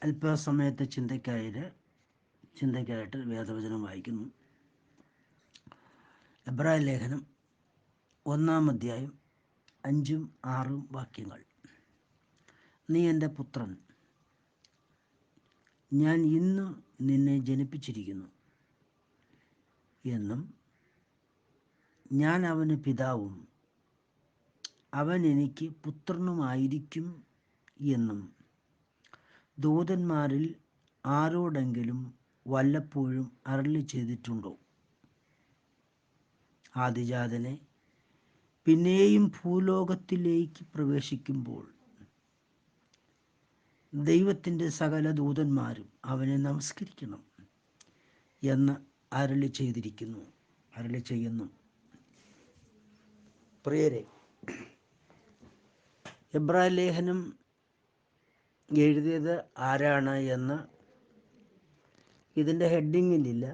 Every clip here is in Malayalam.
അല്പസമയത്തെ ചിന്തയ്ക്കായിട്ട് വേദവചനം വായിക്കുന്നു. എബ്രായ ലേഖനം 1-ാം അധ്യായം 5-6 വാക്യങ്ങൾ. നീ എൻ്റെ പുത്രൻ, ഞാൻ ഇന്ന് നിന്നെ ജനിപ്പിച്ചിരിക്കുന്നു എന്നും ഞാൻ അവന് പിതാവും അവൻ എനിക്ക് പുത്രനുമായിരിക്കും എന്നും ദൂതന്മാരിൽ ആരോടെങ്കിലും വല്ലപ്പോഴും അരുളി ചെയ്തിട്ടുണ്ടോ? ആദിജാതനെ പിന്നെയും ഭൂലോകത്തിലേക്ക് പ്രവേശിക്കുമ്പോൾ ദൈവത്തിൻ്റെ സകല ദൂതന്മാരും അവനെ നമസ്കരിക്കണം എന്ന് അരുളി ചെയ്യുന്നു. പ്രിയരെ, എബ്രായ ലേഖനം എഴുതിയത് ആരാണ് എന്ന് ഇതിൻ്റെ ഹെഡിങ്ങിലില്ല.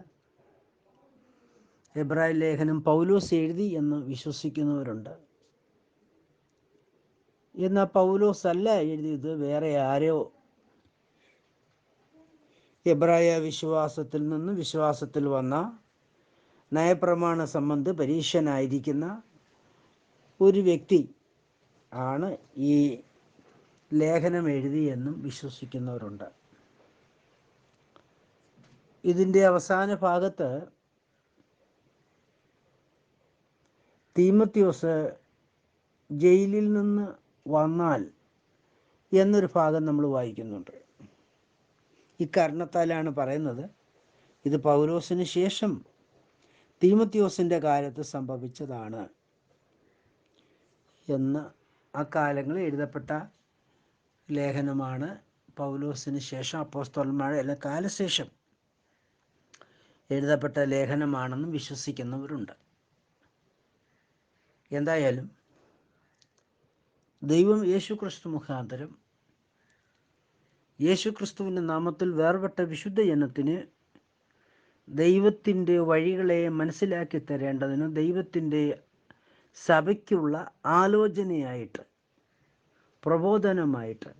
എബ്രായ ലേഖനം പൗലോസ് എഴുതി എന്ന് വിശ്വസിക്കുന്നവരുണ്ട്. എന്നാൽ പൗലോസ് അല്ല എഴുതിയത്, വേറെ ആരോ എബ്രായ വിശ്വാസത്തിൽ വന്ന നയപ്രമാണ സംബന്ധ പരീക്ഷനായിരിക്കുന്ന ഒരു വ്യക്തി ആണ് ഈ ലേഖനം എഴുതിയെന്നും വിശ്വസിക്കുന്നവരുണ്ട്. ഇതിൻ്റെ അവസാന ഭാഗത്ത് തീമോത്തിയോസ് ജയിലിൽ നിന്ന് വന്നാൽ എന്നൊരു ഭാഗം നമ്മൾ വായിക്കുന്നുണ്ട്. ഇക്കാരണത്താലാണ് പറയുന്നത് ഇത് പൗലോസിന് ശേഷം തീമോത്തിയോസിൻ്റെ കാലത്ത് സംഭവിച്ചതാണ് എന്ന്. ആ കാലങ്ങളിൽ എഴുതപ്പെട്ട ലേഖനമാണ്. പൗലോസിന് ശേഷം അപ്പോസ്തലന്മാരുടെ കാലശേഷം എഴുതപ്പെട്ട ലേഖനമാണെന്ന് വിശ്വസിക്കുന്നവരുണ്ട്. എന്തായാലും ദൈവം യേശുക്രിസ്തു മുഖാന്തരം യേശുക്രിസ്തുവിൻ്റെ നാമത്തിൽ വേർപെട്ട വിശുദ്ധ ജനത്തിന് ദൈവത്തിൻ്റെ വഴികളെ മനസ്സിലാക്കി തരേണ്ടതിന് ദൈവത്തിൻ്റെ സഭയ്ക്കുള്ള ആലോചനയായിട്ട്, പ്രബോധനമായിട്ട്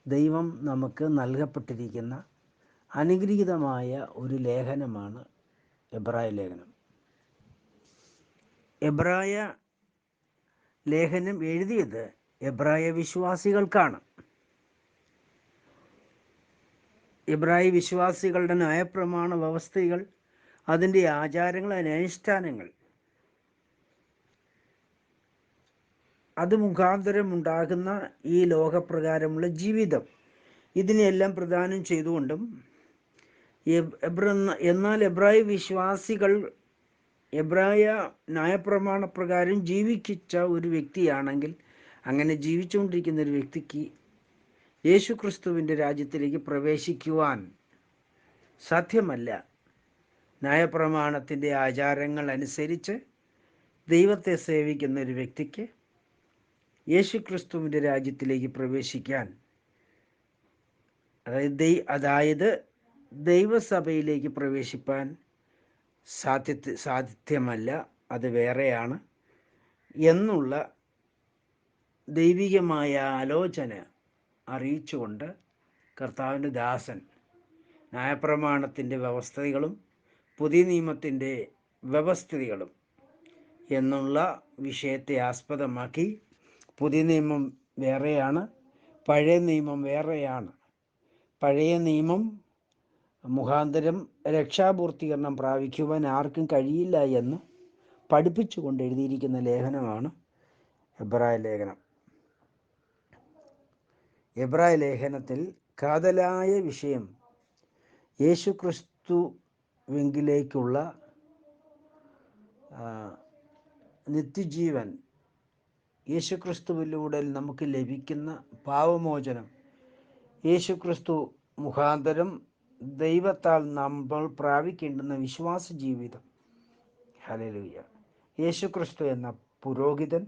ദൈവം നമുക്ക് നൽകപ്പെട്ടിരിക്കുന്ന അനുഗ്രഹീതമായ ഒരു ലേഖനമാണ് എബ്രായ ലേഖനം. എബ്രായ ലേഖനം എഴുതിയത് എബ്രായ വിശ്വാസികൾക്കാണ്. എബ്രായ വിശ്വാസികളുടെ ന്യായപ്രമാണ വ്യവസ്ഥകൾ, അതിൻ്റെ ആചാരങ്ങൾ, അതിൻ്റെ അനുഷ്ഠാനങ്ങൾ, അത് മുഖാന്തരം ഉണ്ടാകുന്ന ഈ ലോകപ്രകാരമുള്ള ജീവിതം, ഇതിനെല്ലാം പ്രദാനം ചെയ്തുകൊണ്ടും എന്നാൽ എബ്രായ വിശ്വാസികൾ എബ്രായ ന്യായപ്രമാണപ്രകാരം ജീവിച്ച ഒരു വ്യക്തിയാണെങ്കിൽ, അങ്ങനെ ജീവിച്ചുകൊണ്ടിരിക്കുന്ന ഒരു വ്യക്തിക്ക് യേശുക്രിസ്തുവിൻ്റെ രാജ്യത്തിലേക്ക് പ്രവേശിക്കുവാൻ സാധ്യമല്ല. ന്യായപ്രമാണത്തിൻ്റെ ആചാരങ്ങൾ അനുസരിച്ച് ദൈവത്തെ സേവിക്കുന്ന ഒരു വ്യക്തിക്ക് യേശുക്രിസ്തുവിൻ്റെ രാജ്യത്തിലേക്ക് പ്രവേശിക്കാൻ, അതായത് ദൈവസഭയിലേക്ക് പ്രവേശിപ്പാൻ സാധ്യമല്ല. അത് വേറെയാണ് എന്നുള്ള ദൈവികമായ ആലോചന അറിയിച്ചുകൊണ്ട് കർത്താവിൻ്റെ ദാസൻ ന്യായപ്രമാണത്തിൻ്റെ വ്യവസ്ഥകളും പുതിയ നിയമത്തിൻ്റെ വ്യവസ്ഥിതികളും എന്നുള്ള വിഷയത്തെ ആസ്പദമാക്കി പുതിയ നിയമം വേറെയാണ്, പഴയ നിയമം വേറെയാണ്. പഴയ നിയമം മുഖാന്തരം രക്ഷാപൂർത്തീകരണം പ്രാപിക്കുവാൻ ആർക്കും കഴിയില്ല എന്ന് പഠിപ്പിച്ചുകൊണ്ട് എഴുതിയിരിക്കുന്ന ലേഖനമാണ് എബ്രായ ലേഖനം. എബ്രായ ലേഖനത്തിൽ കാതലായ വിഷയം യേശുക്രിസ്തുവിലേക്കുള്ള നിത്യജീവൻ, യേശുക്രിസ്തുവിലൂടെ നമുക്ക് ലഭിക്കുന്ന പാപമോചനം, യേശുക്രിസ്തു മുഖാന്തരം ദൈവത്താൽ നമ്മൾ പ്രാപിക്കേണ്ടുന്ന വിശ്വാസ ജീവിതം. ഹല്ലേലൂയ. യേശുക്രിസ്തു എന്ന പുരോഹിതൻ,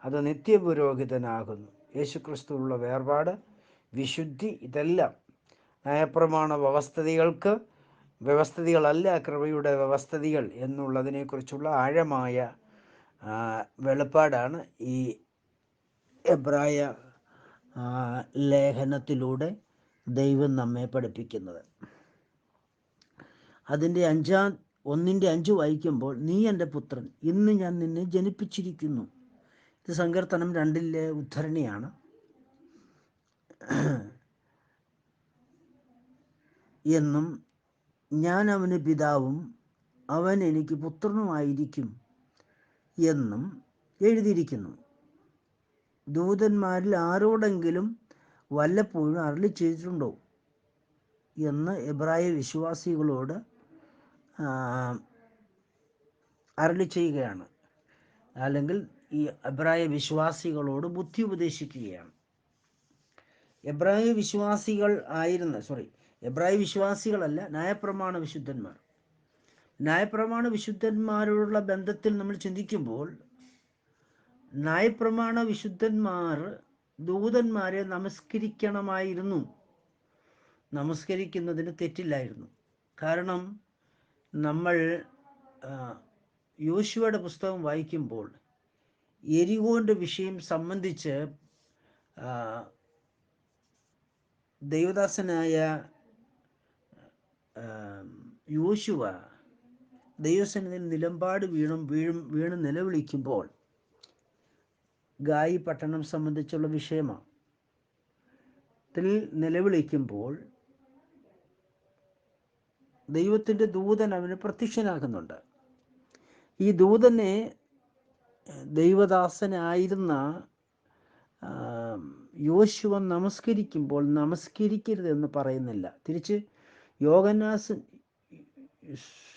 അത് നിത്യപുരോഹിതനാകുന്നു. യേശുക്രിസ്തുവിലുള്ള വേർപാട്, വിശുദ്ധി, ഇതെല്ലാം ന്യായപ്രമാണ വ്യവസ്ഥിതികളല്ല, കൃപയുടെ വ്യവസ്ഥിതികൾ എന്നുള്ളതിനെക്കുറിച്ചുള്ള ആഴമായ വെളിപ്പാടാണ് ഈ എബ്രായ ലേഖനത്തിലൂടെ ദൈവം നമ്മെ പഠിപ്പിക്കുന്നത്. അതിൻ്റെ 1:5 വായിക്കുമ്പോൾ, നീ എൻ്റെ പുത്രൻ, ഇന്ന് ഞാൻ നിന്നെ ജനിപ്പിച്ചിരിക്കുന്നു. ഇത് സങ്കീർത്തനം 2 ഉദ്ധരണിയാണ്. എന്നും ഞാൻ അവന് പിതാവും അവൻ എനിക്ക് പുത്രനുമായിരിക്കും എന്നും എഴുതിയിരിക്കുന്നു. ദൂതന്മാരിൽ ആരോടെങ്കിലും വല്ലപ്പോഴും അരുളി ചെയ്തിട്ടുണ്ടോ എന്ന് എബ്രായ വിശ്വാസികളോട് അരുളി ചെയ്യുകയാണ്, അല്ലെങ്കിൽ ഈ എബ്രായ വിശ്വാസികളോട് ബുദ്ധി ഉപദേശിക്കുകയാണ്. എബ്രായ വിശ്വാസികളല്ല, ന്യായപ്രമാണ വിശുദ്ധന്മാർ. ന്യായപ്രമാണ വിശുദ്ധന്മാരോടുള്ള ബന്ധത്തിൽ നമ്മൾ ചിന്തിക്കുമ്പോൾ, ന്യായപ്രമാണ വിശുദ്ധന്മാർ ദൂതന്മാരെ നമസ്കരിക്കണമായിരുന്നു. നമസ്കരിക്കുന്നതിന് തെറ്റില്ലായിരുന്നു. കാരണം നമ്മൾ യോശുവയുടെ പുസ്തകം വായിക്കുമ്പോൾ യെരിഹോന്റെ വിഷയം സംബന്ധിച്ച് ദൈവദാസനായ യോശുവ ദൈവസന്നിധിയിൽ നിലമ്പാട് വീണ് നിലവിളിക്കുമ്പോൾ, ഗായി പട്ടണം സംബന്ധിച്ചുള്ള വിഷയമാണ്. നിലവിളിക്കുമ്പോൾ ദൈവത്തിൻ്റെ ദൂതൻ അവന് പ്രത്യക്ഷനാകുന്നുണ്ട്. ഈ ദൂതനെ ദൈവദാസനായിരുന്ന യോശുവ നമസ്കരിക്കുമ്പോൾ നമസ്കരിക്കരുതെന്ന് പറയുന്നില്ല. തിരിച്ച്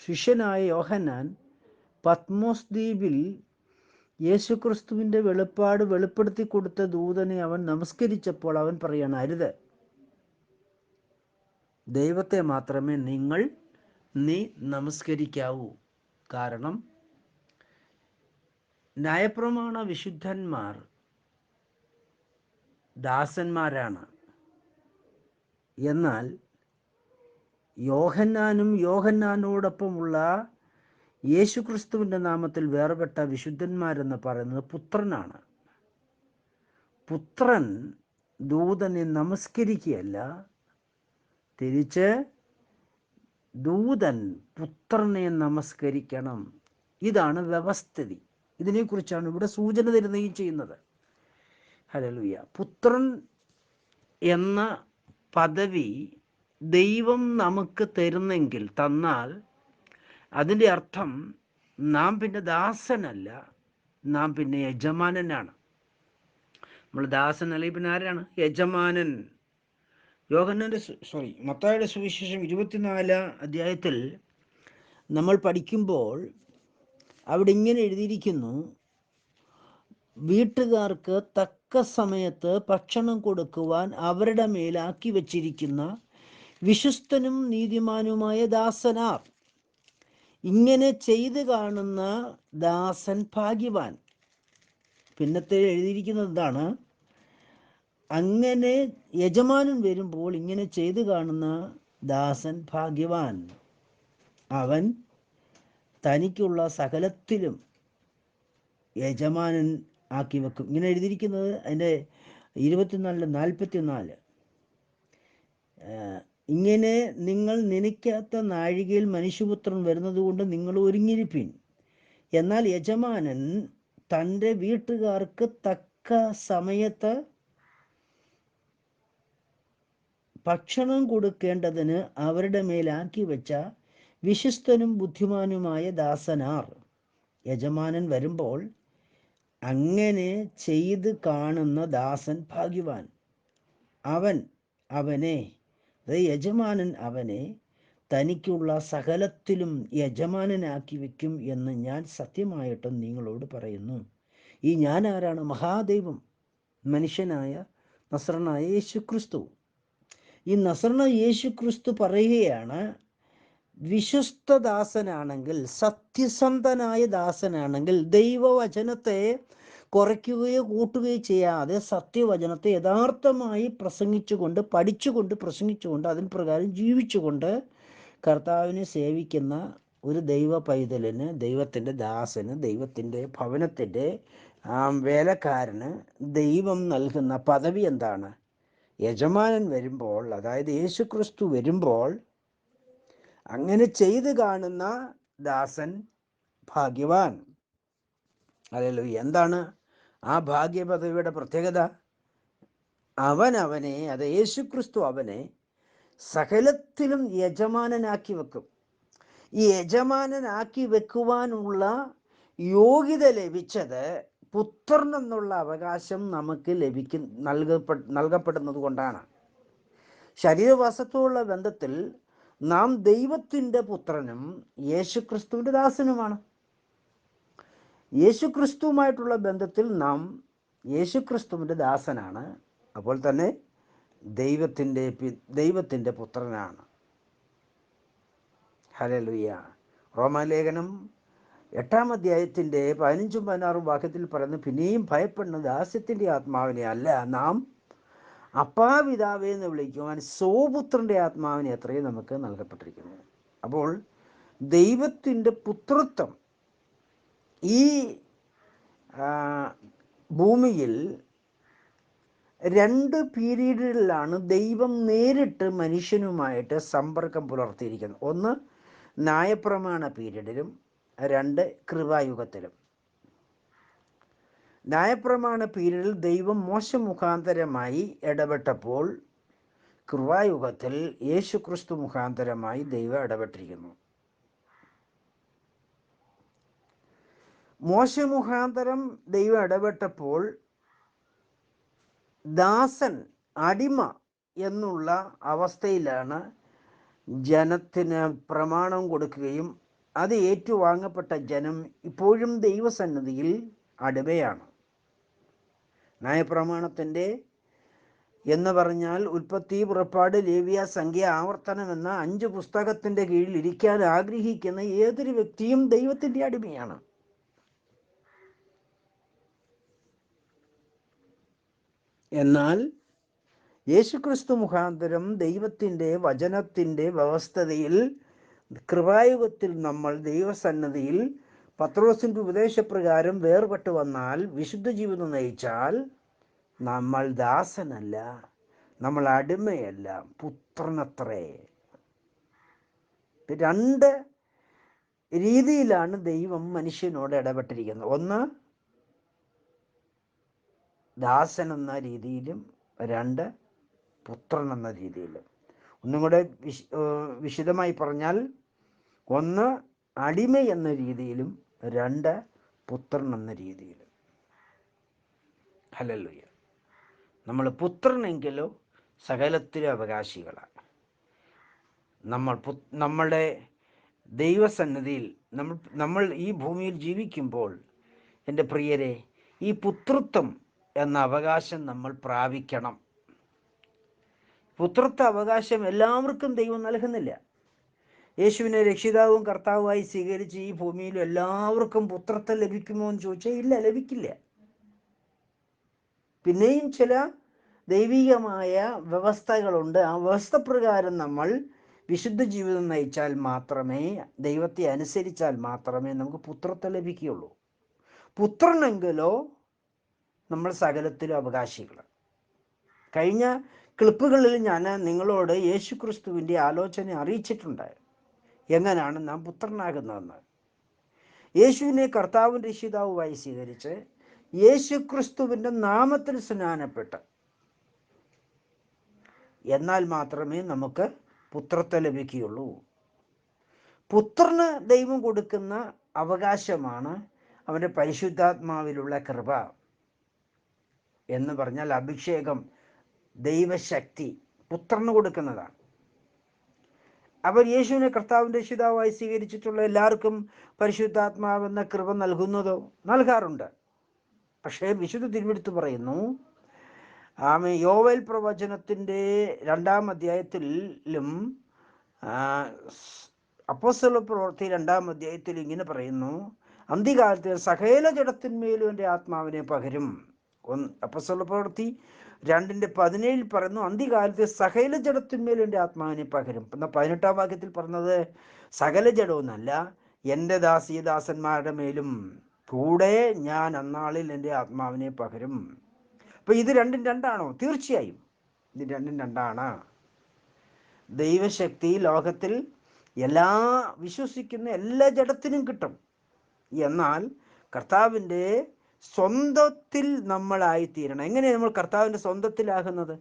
ശിഷ്യനായ യോഹന്നാൻ പത്മോസ് ദ്വീപിൽ യേശുക്രിസ്തുവിൻ്റെ വെളിപ്പെടുത്തി കൊടുത്ത ദൂതനെ അവൻ നമസ്കരിച്ചപ്പോൾ അവൻ പറയാണ്, അരുത്, ദൈവത്തെ മാത്രമേ നീ നമസ്കരിക്കാവൂ. കാരണം ന്യായപ്രമാണ വിശുദ്ധന്മാർ ദാസന്മാരാണ്. എന്നാൽ യോഹന്നാനോടൊപ്പമുള്ള യേശുക്രിസ്തുവിൻ്റെ നാമത്തിൽ വേർപെട്ട വിശുദ്ധന്മാരെന്ന് പറയുന്നത് പുത്രനാണ്. പുത്രൻ ദൂതനെ നമസ്കരിക്കുകയല്ല, തിരിച്ച് ദൂതൻ പുത്രനെ നമസ്കരിക്കണം. ഇതാണ് വ്യവസ്ഥിതി. ഇതിനെക്കുറിച്ചാണ് ഇവിടെ സൂചന തരുകയും ചെയ്യുന്നത്. ഹല്ലേലൂയ. പുത്രൻ എന്ന പദവി ദൈവം നമുക്ക് തന്നാൽ അതിൻ്റെ അർത്ഥം നാം പിന്നെ ദാസനല്ല, നാം പിന്നെ യജമാനനാണ്. നമ്മൾ ദാസനല്ല, പിന്നെ ആരാണ്? യജമാനൻ. മത്തായിയുടെ സുവിശേഷം 24 അധ്യായത്തിൽ നമ്മൾ പഠിക്കുമ്പോൾ അവിടെ ഇങ്ങനെ എഴുതിയിരിക്കുന്നു, വീട്ടുകാർക്ക് തക്ക സമയത്ത് ഭക്ഷണം കൊടുക്കുവാൻ അവരുടെ മേലാക്കി വച്ചിരിക്കുന്ന വിശ്വസ്തനും നീതിമാനുമായ ദാസനാർ. ഇങ്ങനെ ചെയ്ത് കാണുന്ന ദാസൻ ഭാഗ്യവാൻ. പിന്നത്തെ എഴുതിയിരിക്കുന്നത് എന്താണ്? അങ്ങനെ യജമാനൻ വരുമ്പോൾ ഇങ്ങനെ ചെയ്ത് കാണുന്ന ദാസൻ ഭാഗ്യവാൻ, അവൻ തനിക്കുള്ള സകലത്തിലും യജമാനൻ ആക്കി വെക്കും. ഇങ്ങനെ എഴുതിയിരിക്കുന്നത് അതിൻ്റെ 24:44. ഇങ്ങനെ നിങ്ങൾ നനയ്ക്കാത്ത നാഴികയിൽ മനുഷ്യപുത്രൻ വരുന്നത് കൊണ്ട് നിങ്ങൾ ഒരുങ്ങിയിരിപ്പിൻ. എന്നാൽ യജമാനൻ തൻ്റെ വീട്ടുകാർക്ക് തക്ക സമയത്ത് ഭക്ഷണം കൊടുക്കേണ്ടതിന് അവരുടെ മേലാക്കി വെച്ച വിശ്വസ്തനും ബുദ്ധിമാനുമായ ദാസനാർ. യജമാനൻ വരുമ്പോൾ അങ്ങനെ ചെയ്ത് കാണുന്ന ദാസൻ ഭാഗ്യവാൻ. യജമാനൻ അവനെ തനിക്കുള്ള സകലത്തിലും യജമാനനാക്കി വയ്ക്കും എന്ന് ഞാൻ സത്യമായിട്ടും നിങ്ങളോട് പറയുന്നു. ഈ ഞാൻ ആരാണ്? മഹാദൈവം, മനുഷ്യനായ നസ്രനായ യേശുക്രിസ്തു. ഈ നസ്രനായ യേശുക്രിസ്തു പറയുകയാണ്, വിശ്വസ്തദാസനാണെങ്കിൽ, സത്യസന്ധനായ ദാസനാണെങ്കിൽ, ദൈവവചനത്തെ കുറയ്ക്കുകയോ കൂട്ടുകയോ ചെയ്യാതെ സത്യവചനത്തെ യഥാർത്ഥമായി പഠിച്ചുകൊണ്ട് അതിന് പ്രകാരം ജീവിച്ചുകൊണ്ട് കർത്താവിനെ സേവിക്കുന്ന ഒരു ദൈവ പൈതലിന്, ദൈവത്തിൻ്റെ ദാസന്, ദൈവത്തിൻ്റെ ഭവനത്തിൻ്റെ വേലക്കാരന് ദൈവം നൽകുന്ന പദവി എന്താണ്? യജമാനൻ വരുമ്പോൾ, അതായത് യേശുക്രിസ്തു വരുമ്പോൾ, അങ്ങനെ ചെയ്ത് കാണുന്ന ദാസൻ ഭാഗ്യവാൻ. ഹല്ലേലൂയ. എന്താണ് ആ ഭാഗ്യപദവിയുടെ പ്രത്യേകത? അവനെ, അത് യേശുക്രിസ്തു അവനെ സകലത്തിലും യജമാനനാക്കി വെക്കും. ഈ യജമാനനാക്കി വെക്കുവാനുള്ള യോഗ്യത ലഭിച്ചത് പുത്രൻ എന്നുള്ള അവകാശം നമുക്ക് നൽകപ്പെടുന്നത് കൊണ്ടാണ്. ശരീരവാസത്തോടുള്ള ബന്ധത്തിൽ നാം ദൈവത്തിൻ്റെ പുത്രനും യേശുക്രിസ്തുവിൻ്റെ ദാസനുമാണ്. യേശുക്രിസ്തുവുമായിട്ടുള്ള ബന്ധത്തിൽ നാം യേശുക്രിസ്തുവിൻ്റെ ദാസനാണ്. അപ്പോൾ തന്നെ ദൈവത്തിൻ്റെ പുത്രനാണ്. ഹല്ലേലൂയ. റോമാലേഖനം 8-ാം അധ്യായത്തിൻ്റെ 15-16 വാക്യത്തിൽ പറയുന്നു, പിന്നെയും ഭയപ്പെടുന്ന ദാസ്യത്തിൻ്റെ ആത്മാവിനെ അല്ല, നാം അപ്പാ പിതാവേ എന്ന് വിളിക്കുവാൻ സ്വപുത്രൻ്റെ ആത്മാവിനെ അത്രയും നമുക്ക് നൽകപ്പെട്ടിരിക്കുന്നു. അപ്പോൾ ദൈവത്തിൻ്റെ പുത്രത്വം ഈ ഭൂമിയിൽ 2 പീരീഡുകളിലാണ് ദൈവം നേരിട്ട് മനുഷ്യനുമായിട്ട് സമ്പർക്കം പുലർത്തിയിരിക്കുന്നത്. ഒന്ന് ന്യായപ്രമാണ പീരീഡിലും, 2 കൃപായുഗത്തിലും. ന്യായപ്രമാണ പീരീഡിൽ ദൈവം മോശ മുഖാന്തരമായി ഇടപെട്ടപ്പോൾ, കൃപായുഗത്തിൽ യേശുക്രിസ്തു മുഖാന്തരമായി ദൈവം ഇടപെട്ടിരിക്കുന്നു. മോശ മുഖാന്തരം ദൈവം ഇടപെട്ടപ്പോൾ ദാസൻ, അടിമ എന്നുള്ള അവസ്ഥയിലാണ് ജനത്തിന് പ്രമാണം കൊടുക്കുകയും അത് ഏറ്റുവാങ്ങപ്പെട്ട ജനം ഇപ്പോഴും ദൈവസന്നിധിയിൽ അടിമയാണ്. ന്യായപ്രമാണത്തിൻ്റെ എന്ന് പറഞ്ഞാൽ ഉൽപ്പത്തി, പുറപ്പാട്, ലേവ്യ, സംഖ്യ, ആവർത്തനം എന്ന 5 പുസ്തകത്തിൻ്റെ കീഴിൽ ഇരിക്കാൻ ആഗ്രഹിക്കുന്ന ഏതൊരു വ്യക്തിയും ദൈവത്തിൻ്റെ അടിമയാണ്. എന്നാൽ യേശുക്രിസ്തു മുഖാന്തരം ദൈവത്തിൻ്റെ വചനത്തിൻ്റെ വ്യവസ്ഥതയിൽ കൃപായുഗത്തിൽ നമ്മൾ ദൈവസന്നിധിയിൽ പത്രോസിൻ്റെ ഉപദേശപ്രകാരം വേർപെട്ട് വന്നാൽ, വിശുദ്ധ ജീവിതം നയിച്ചാൽ, നമ്മൾ ദാസനല്ല, നമ്മൾ അടിമയല്ല, പുത്രനത്രേ. 2 രീതിയിലാണ് ദൈവം മനുഷ്യനോട് ഇടപെട്ടിരിക്കുന്നത്. ഒന്ന് ദാസൻ എന്ന രീതിയിലും, 2 പുത്രൻ എന്ന രീതിയിലും. ഒന്നും കൂടെ വിശദമായി പറഞ്ഞാൽ, 1 അടിമ എന്ന രീതിയിലും, 2 പുത്രൻ എന്ന രീതിയിലും. ഹല്ലേലൂയ. നമ്മൾ പുത്രനെങ്കിലോ സകലത്തിലും അവകാശികളാണ്. നമ്മളുടെ ദൈവസന്നിധിയിൽ നമ്മൾ ഈ ഭൂമിയിൽ ജീവിക്കുമ്പോൾ, എൻ്റെ പ്രിയരെ, ഈ പുത്രത്വം എന്ന അവകാശം നമ്മൾ പ്രാപിക്കണം. പുത്രത്വ അവകാശം എല്ലാവർക്കും ദൈവം നൽകുന്നില്ല. യേശുവിനെ രക്ഷിതാവും കർത്താവുമായി സ്വീകരിച്ച് ഈ ഭൂമിയിൽ എല്ലാവർക്കും പുത്രത്വം ലഭിക്കുമോ എന്ന് ചോദിച്ചാൽ ഇല്ല, ലഭിക്കില്ല. പിന്നെയും ചില ദൈവികമായ വ്യവസ്ഥകളുണ്ട്. ആ വ്യവസ്ഥ പ്രകാരം നമ്മൾ വിശുദ്ധ ജീവിതം നയിച്ചാൽ മാത്രമേ, ദൈവത്തെ അനുസരിച്ചാൽ മാത്രമേ നമുക്ക് പുത്രത്വം ലഭിക്കുകയുള്ളൂ. പുത്രനെങ്കിലോ നമ്മൾ സകലത്തിലും അവകാശികളാണ്. കഴിഞ്ഞ ക്ലിപ്പുകളിൽ ഞാൻ നിങ്ങളോട് യേശുക്രിസ്തുവിൻ്റെ ആലോചന അറിയിച്ചിട്ടുണ്ട്, എങ്ങനെയാണ് നാം പുത്രനാകുന്നതെന്ന്. യേശുവിനെ കർത്താവും രക്ഷിതാവുമായി സ്വീകരിച്ച് യേശുക്രിസ്തുവിൻ്റെ നാമത്തിൽ സ്നാനപ്പെട്ട് എന്നാൽ മാത്രമേ നമുക്ക് പുത്രത്വം ലഭിക്കുകയുള്ളൂ. പുത്രന് ദൈവം കൊടുക്കുന്ന അവകാശമാണ് അവൻ്റെ പരിശുദ്ധാത്മാവിലുള്ള കൃപ എന്ന് പറഞ്ഞാൽ അഭിഷേകം, ദൈവശക്തി പുത്രന് കൊടുക്കുന്നതാണ്. അവർ യേശുവിനെ കർത്താവിൻ്റെ രക്ഷിതാവായി സ്വീകരിച്ചിട്ടുള്ള എല്ലാവർക്കും പരിശുദ്ധാത്മാവെന്ന കൃപ നൽകാറുണ്ട്. പക്ഷേ വിശുദ്ധ തിരുവെടുത്ത് പറയുന്നു, യോവേൽ പ്രവചനത്തിൻ്റെ 2-ാം അധ്യായത്തിലും അപ്പോസ്തല പ്രവൃത്തി 2-ാം അധ്യായത്തിൽ ഇങ്ങനെ പറയുന്നു, അന്ത്യകാലത്ത് സകല ജഡത്തിന്മേലും എൻ്റെ ആത്മാവിനെ പകരും. അപ്പോസ്തല പ്രവൃത്തി 2:17 പറയുന്നു, അന്ത്യകാലത്ത് സകല ജഡത്തിന്മേലും എൻ്റെ ആത്മാവിനെ പകരും. എന്നാൽ 18-ാം വാക്യത്തിൽ പറഞ്ഞത് സകല ജഡവുമെന്നല്ല, എൻ്റെ ദാസന്മാരുടെ മേലും കൂടെ ഞാൻ അന്നാളിൽ എൻ്റെ ആത്മാവിനെ പകരും. അപ്പോൾ ഇത് 2 2ആണോ? തീർച്ചയായും. ഇത് രണ്ടും രണ്ടാണ്. ദൈവശക്തി ലോകത്തിൽ എല്ലാ വിശ്വസിക്കുന്ന എല്ലാ ജഡത്തിനും കിട്ടും. എന്നാൽ കർത്താവിൻ്റെ സ്വന്തത്തിൽ നമ്മളായിത്തീരണം. എങ്ങനെയാണ് നമ്മൾ കർത്താവിൻ്റെ സ്വന്തത്തിലാകുന്നത്?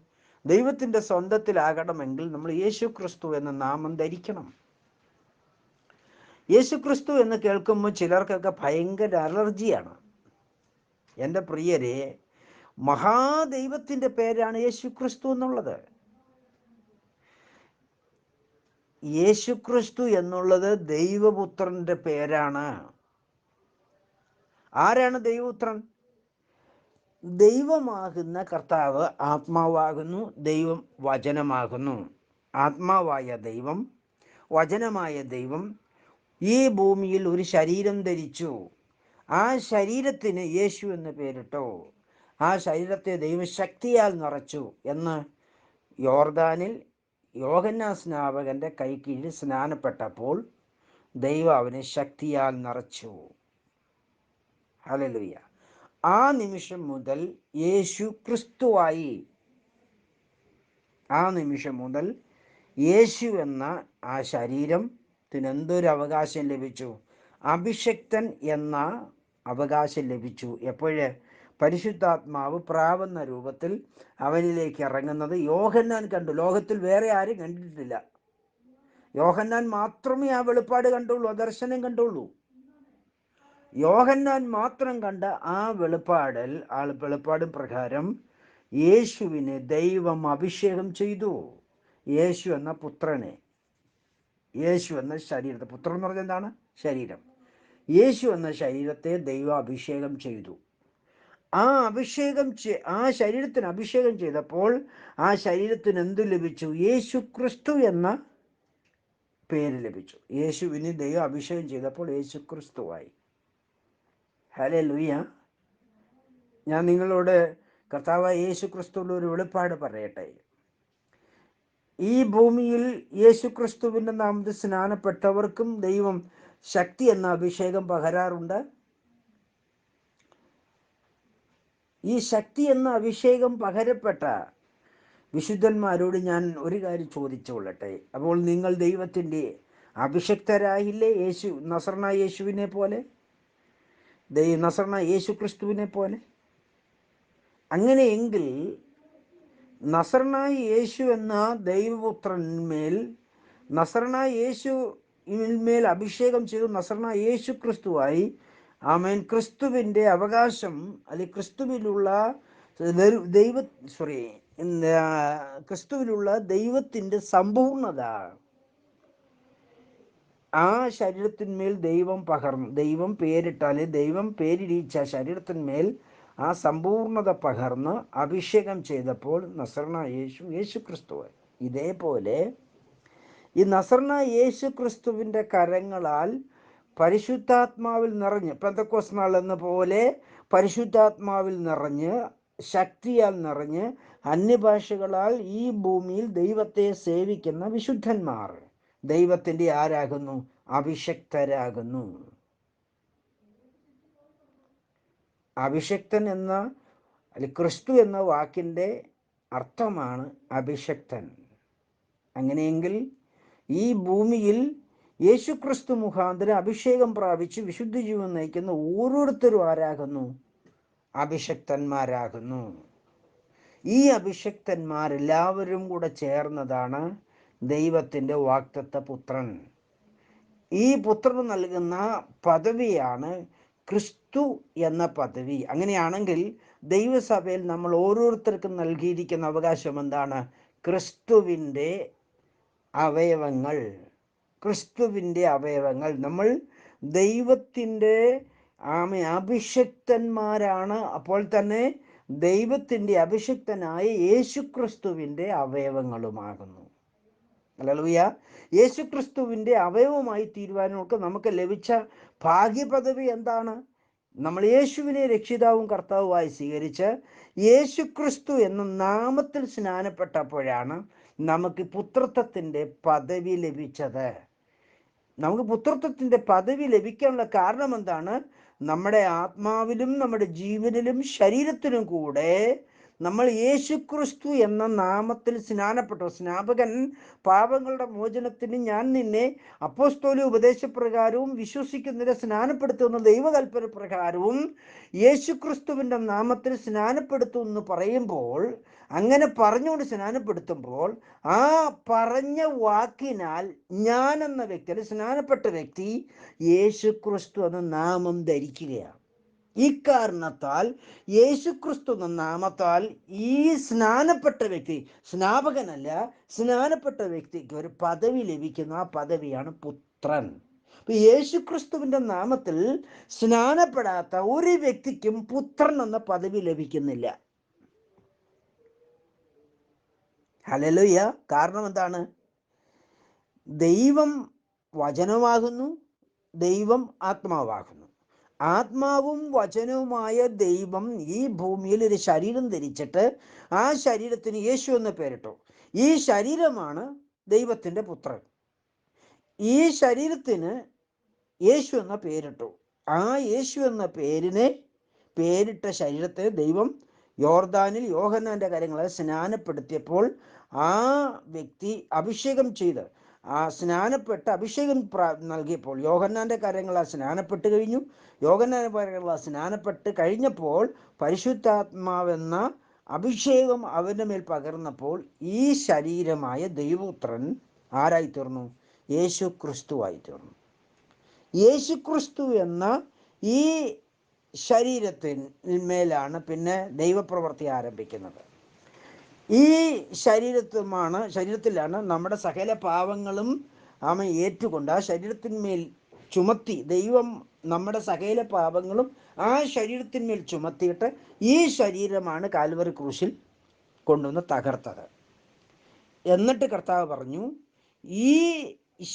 ദൈവത്തിൻ്റെ സ്വന്തത്തിലാകണമെങ്കിൽ നമ്മൾ യേശു ക്രിസ്തു എന്ന നാമം ധരിക്കണം. യേശു ക്രിസ്തു എന്ന് കേൾക്കുമ്പോൾ ചിലർക്കൊക്കെ ഭയങ്കര അലർജിയാണ്. എൻ്റെ പ്രിയരെ, മഹാദൈവത്തിൻ്റെ പേരാണ് യേശു ക്രിസ്തു എന്നുള്ളത്. യേശു ക്രിസ്തു എന്നുള്ളത് ദൈവപുത്രൻ്റെ പേരാണ്. ആരാണ് ദൈവപുത്രൻ? ദൈവമാകുന്ന കർത്താവ് ആത്മാവാകുന്നു, ദൈവം വചനമാകുന്നു. ആത്മാവായ ദൈവം, വചനമായ ദൈവം ഈ ഭൂമിയിൽ ഒരു ശരീരം ധരിച്ചു. ആ ശരീരത്തിന് യേശു എന്ന് പേരിട്ടു. ആ ശരീരത്തെ ദൈവശക്തിയാൽ നിറച്ചു എന്ന് യോർദാനിൽ യോഹന്നാൻ സ്നാപകൻ്റെ കൈക്കീഴിൽ സ്നാനപ്പെട്ടപ്പോൾ ദൈവം അവനെ ശക്തിയാൽ നിറച്ചു. ഹല്ലേലൂയ. ആ നിമിഷം മുതൽ യേശു ക്രിസ്തുവായി. ആ നിമിഷം മുതൽ യേശു എന്ന ആ ശരീരത്തിന് എന്തൊരു അവകാശം ലഭിച്ചു? അഭിഷക്തൻ എന്ന അവകാശം ലഭിച്ചു. എപ്പോഴ്? പരിശുദ്ധാത്മാവ് പ്രാവുന്ന രൂപത്തിൽ അവനിലേക്ക് ഇറങ്ങുന്നത് യോഹന്നാൻ കണ്ടു. ലോകത്തിൽ വേറെ ആരും കണ്ടിട്ടില്ല. യോഹന്നാൻ മാത്രമേ ആ വെളിപ്പാട് കണ്ടുള്ളൂ, ആ ദർശനം കണ്ടുള്ളൂ. യോഹന്നാൻ മാത്രം കണ്ട ആ വെളിപ്പാടും പ്രകാരം യേശുവിനെ ദൈവം അഭിഷേകം ചെയ്തു. യേശു എന്ന പുത്രനെ, യേശു എന്ന ശരീരത്തെ, പുത്രൻ എന്ന് പറഞ്ഞാൽ എന്താണ്? ശരീരം. യേശു എന്ന ശരീരത്തെ ദൈവം അഭിഷേകം ചെയ്തു. ആ ശരീരത്തിന് അഭിഷേകം ചെയ്തപ്പോൾ ആ ശരീരത്തിന് എന്തു ലഭിച്ചു? യേശു ക്രിസ്തു എന്ന പേര് ലഭിച്ചു. യേശുവിന് ദൈവം അഭിഷേകം ചെയ്തപ്പോൾ യേശു ക്രിസ്തുവായി. ഹല്ലേലൂയ. ഞാൻ നിങ്ങളോട് കർത്താവായ യേശു ക്രിസ്തുവിൻ്റെ ഒരു വെളിപ്പാട് പറയട്ടെ. ഈ ഭൂമിയിൽ യേശു ക്രിസ്തുവിൻ്റെ നാമത്തിൽ സ്നാനപ്പെട്ടവർക്കും ദൈവം ശക്തി എന്ന അഭിഷേകം പകരാറുണ്ട്. ഈ ശക്തി എന്ന അഭിഷേകം പകരപ്പെട്ട വിശുദ്ധന്മാരോട് ഞാൻ ഒരു കാര്യം ചോദിച്ചുകൊള്ളട്ടെ. അപ്പോൾ നിങ്ങൾ ദൈവത്തിൻ്റെ അഭിഷക്തരായില്ലേ? നസറനായ യേശുവിനെ പോലെ, നസറനായ യേശു ക്രിസ്തുവിനെ പോലെ. അങ്ങനെയെങ്കിൽ നസറനായ യേശു എന്ന ദൈവപുത്രന്മേൽ, നസറനായ യേശുവിന്മേൽ അഭിഷേകം ചെയ്തു നസറനായ യേശു ക്രിസ്തുവായി. ആമേൻ. ക്രിസ്തുവിൻ്റെ അവകാശം, അല്ലെങ്കിൽ ക്രിസ്തുവിലുള്ള ദൈവത്തിൻ്റെ സമ്പൂർണത ആ ശരീരത്തിന്മേൽ ദൈവം പകർന്നു. ദൈവം പേരിട്ടാൽ, ദൈവം പേരിടിച്ച ശരീരത്തിന്മേൽ ആ സമ്പൂർണത പകർന്ന് അഭിഷേകം ചെയ്തപ്പോൾ നസറനായ യേശു ക്രിസ്തുവായി. ഇതേപോലെ ഈ നസറനായ യേശു ക്രിസ്തുവിൻ്റെ കരങ്ങളാൽ പരിശുദ്ധാത്മാവിൽ നിറഞ്ഞ്, പെന്തക്കോസ്ത് നാൾ എന്ന പോലെ പരിശുദ്ധാത്മാവിൽ നിറഞ്ഞ്, ശക്തിയാൽ നിറഞ്ഞ്, അന്യഭാഷകളാൽ ഈ ഭൂമിയിൽ ദൈവത്തെ സേവിക്കുന്ന വിശുദ്ധന്മാർ ദൈവത്തിൻ്റെ ആരാകുന്നു? അഭിഷക്തരാകുന്നു. അഭിഷക്തൻ എന്ന, അല്ലെങ്കിൽ ക്രിസ്തു എന്ന വാക്കിൻ്റെ അർത്ഥമാണ് അഭിഷക്തൻ. അങ്ങനെയെങ്കിൽ ഈ ഭൂമിയിൽ യേശു ക്രിസ്തു മുഖാന്തരം അഭിഷേകം പ്രാപിച്ച് വിശുദ്ധ ജീവൻ നയിക്കുന്ന ഓരോരുത്തരും ആരാകുന്നു? അഭിഷക്തന്മാരാകുന്നു. ഈ അഭിഷക്തന്മാരെല്ലാവരും കൂടെ ചേർന്നതാണ് ദൈവത്തിൻ്റെ വാഗ്ദത്ത പുത്രൻ. ഈ പുത്രന് നൽകുന്ന പദവിയാണ് ക്രിസ്തു എന്ന പദവി. അങ്ങനെയാണെങ്കിൽ ദൈവസഭയിൽ നമ്മൾ ഓരോരുത്തർക്കും നൽകിയിരിക്കുന്ന അവകാശം എന്താണ്? ക്രിസ്തുവിൻ്റെ അവയവങ്ങൾ. ക്രിസ്തുവിൻ്റെ അവയവങ്ങൾ. നമ്മൾ ദൈവത്തിൻ്റെ അഭിഷക്തന്മാരാണ്. അപ്പോൾ തന്നെ ദൈവത്തിൻ്റെ അഭിഷക്തനായ യേശുക്രിസ്തുവിൻ്റെ അവയവങ്ങളുമാകുന്നു. ഹല്ലേലൂയ. യേശുക്രിസ്തുവിൻ്റെ അവയവമായി തീരുവാനൊക്കെ നമുക്ക് ലഭിച്ച ഭാഗ്യപദവി എന്താണ്? നമ്മൾ യേശുവിനെ രക്ഷിതാവും കർത്താവുമായി സ്വീകരിച്ച് യേശുക്രിസ്തു എന്ന നാമത്തിൽ സ്നാനപ്പെട്ടപ്പോഴാണ് നമുക്ക് പുത്രത്വത്തിൻ്റെ പദവി ലഭിച്ചത്. നമുക്ക് പുത്രത്വത്തിൻ്റെ പദവി ലഭിക്കാനുള്ള കാരണം എന്താണ്? നമ്മുടെ ആത്മാവിലും നമ്മുടെ ജീവനിലും ശരീരത്തിലും കൂടെ നമ്മൾ യേശുക്രിസ്തു എന്ന നാമത്തിൽ സ്നാനപ്പെട്ടു. സ്നാപകൻ പാപങ്ങളുടെ മോചനത്തിന് ഞാൻ നിന്നെ അപ്പോസ്തോല ഉപദേശപ്രകാരവും വിശ്വസിക്കുന്നതിനെ സ്നാനപ്പെടുത്തുന്ന ദൈവകൽപ്പന പ്രകാരവും യേശുക്രിസ്തുവിൻ്റെ നാമത്തിൽ സ്നാനപ്പെടുത്തുമെന്ന് പറയുമ്പോൾ, അങ്ങനെ പറഞ്ഞുകൊണ്ട് സ്നാനപ്പെടുത്തുമ്പോൾ, ആ പറഞ്ഞ വാക്കിനാൽ ഞാൻ എന്ന വ്യക്തി, സ്നാനപ്പെട്ട വ്യക്തി യേശുക്രിസ്തു എന്ന നാമം ധരിക്കുകയാണ്. ഈ കാരണത്താൽ യേശുക്രിസ്തു എന്ന നാമത്താൽ ഈ സ്നാനപ്പെട്ട വ്യക്തി, സ്നാപകനല്ല, സ്നാനപ്പെട്ട വ്യക്തിക്ക് ഒരു പദവി ലഭിക്കുന്നു. ആ പദവിയാണ് പുത്രൻ. അപ്പൊ യേശുക്രിസ്തുവിന്റെ നാമത്തിൽ സ്നാനപ്പെടാത്ത ഒരു വ്യക്തിക്കും പുത്രൻ എന്ന പദവി ലഭിക്കുന്നില്ല. ഹല്ലേലൂയ. കാരണം എന്താണ്? ദൈവം വചനമാകുന്നു, ദൈവം ആത്മാവാകുന്നു. ആത്മാവും വചനവുമായ ദൈവം ഈ ഭൂമിയിൽ ഒരു ശരീരം ധരിച്ചിട്ട് ആ ശരീരത്തിന് യേശു എന്ന് പേരിട്ടു. ഈ ശരീരമാണ് ദൈവത്തിൻ്റെ പുത്രൻ. ഈ ശരീരത്തിന് യേശു എന്ന പേരിട്ടു. ആ യേശു എന്ന പേരിട്ട ശരീരത്തെ ദൈവം യോർദാനിൽ യോഹന്നാന്റെ കാര്യങ്ങളെ സ്നാനപ്പെടുത്തിയപ്പോൾ ആ വ്യക്തി അഭിഷേകം ചെയ്ത് സ്നാനപ്പെട്ട് അഭിഷേകം നൽകിയപ്പോൾ യോഹന്നാന്റെ കാര്യങ്ങളെ സ്നാനപ്പെട്ട് കഴിഞ്ഞു. യോഹന്നാന്റെ കാര്യങ്ങളെ സ്നാനപ്പെട്ട് കഴിഞ്ഞപ്പോൾ പരിശുദ്ധാത്മാവെന്ന അഭിഷേകം അവൻ്റെ മേൽ പകർന്നപ്പോൾ ഈ ശരീരമായ ദൈവപുത്രൻ ആരായി തീർന്നു? യേശു ക്രിസ്തുവായി തീർന്നു. യേശു ക്രിസ്തു എന്ന ഈ ശരീരത്തിന്മേലാണ് പിന്നെ ദൈവപ്രവൃത്തി ആരംഭിക്കുന്നത്. ഈ ശരീരത്തിലാണ് നമ്മുടെ സകല പാവങ്ങളും അവൻ ഏറ്റുകൊണ്ട് ആ ശരീരത്തിന്മേൽ ചുമത്തി, ദൈവം നമ്മുടെ സകല പാപങ്ങളും ആ ശരീരത്തിന്മേൽ ചുമത്തിയിട്ട് ഈ ശരീരമാണ് കാൽവറി ക്രൂശിൽ കൊണ്ടുവന്ന് തകർത്തത്. എന്നിട്ട് കർത്താവ് പറഞ്ഞു, ഈ